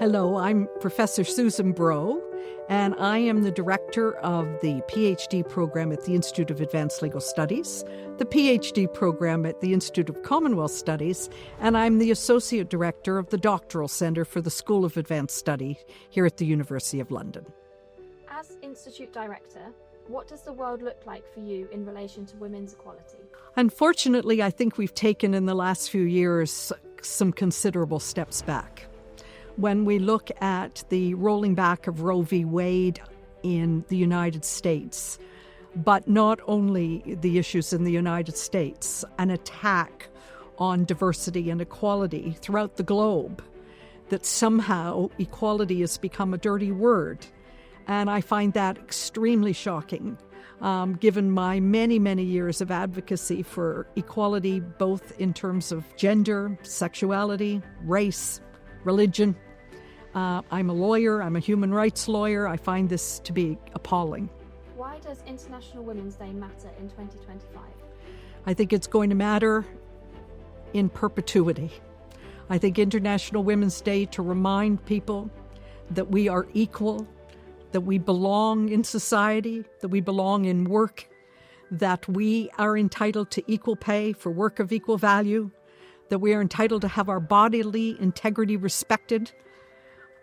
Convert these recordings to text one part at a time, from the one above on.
Hello, I'm Professor Susan Breau, and I am the director of the PhD program at the Institute of Advanced Legal Studies, the PhD program at the Institute of Commonwealth Studies, and I'm the associate director of the Doctoral Centre for the School of Advanced Study here at the University of London. As Institute Director, what does the world look like for you in relation to women's equality? Unfortunately, I think we've taken in the last few years some considerable steps back. When we look at the rolling back of Roe v. Wade in the United States, but not only the issues in the United States, an attack on diversity and equality throughout the globe, that somehow equality has become a dirty word. And I find that extremely shocking, given my many, many years of advocacy for equality, both in terms of gender, sexuality, race, religion. I'm a lawyer, I'm a human rights lawyer. I find this to be appalling. Why does International Women's Day matter in 2025? I think it's going to matter in perpetuity. I think International Women's Day to remind people that we are equal, that we belong in society, that we belong in work, that we are entitled to equal pay for work of equal value, that we are entitled to have our bodily integrity respected.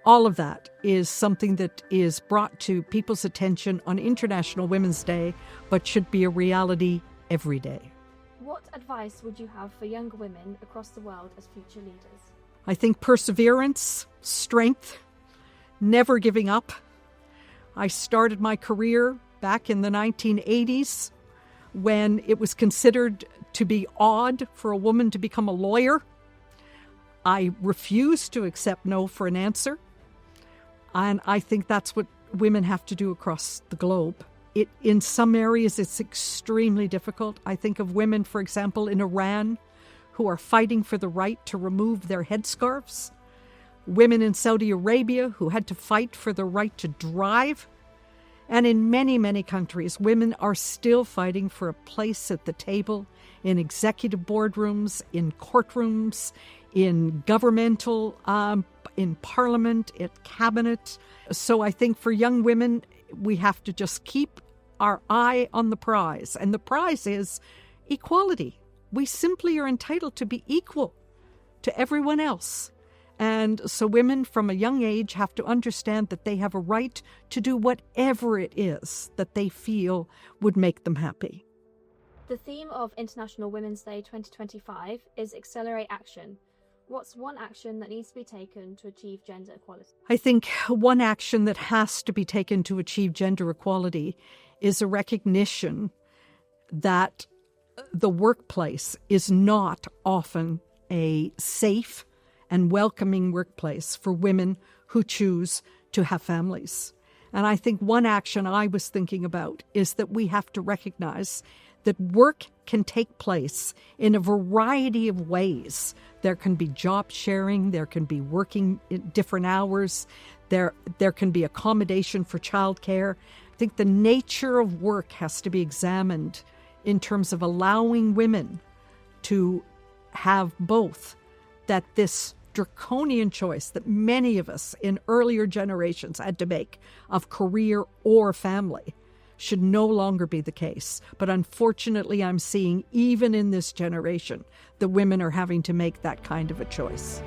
All of that is something that is brought to people's attention on International Women's Day, but should be a reality every day. What advice would you have for younger women across the world as future leaders? I think perseverance, strength, never giving up. I started my career back in the 1980s when it was considered to be odd for a woman to become a lawyer. I refused to accept no for an answer. And I think that's what women have to do across the globe. In some areas, it's extremely difficult. I think of women, for example, in Iran, who are fighting for the right to remove their headscarves. Women in Saudi Arabia who had to fight for the right to drive. And in many, many countries, women are still fighting for a place at the table in executive boardrooms, in courtrooms, in governmental, in parliament, in cabinet. So I think for young women, we have to just keep our eye on the prize. And the prize is equality. We simply are entitled to be equal to everyone else. And so women from a young age have to understand that they have a right to do whatever it is that they feel would make them happy. The theme of International Women's Day 2025 is Accelerate Action. What's one action that needs to be taken to achieve gender equality? I think one action that has to be taken to achieve gender equality is a recognition that the workplace is not often a safe and welcoming workplace for women who choose to have families. And I think one action I was thinking about is that we have to recognize that work can take place in a variety of ways. There can be job sharing, there can be working in different hours, there can be accommodation for childcare. I think the nature of work has to be examined in terms of allowing women to have both, that this draconian choice that many of us in earlier generations had to make of career or family should no longer be the case. But unfortunately, I'm seeing even in this generation that women are having to make that kind of a choice.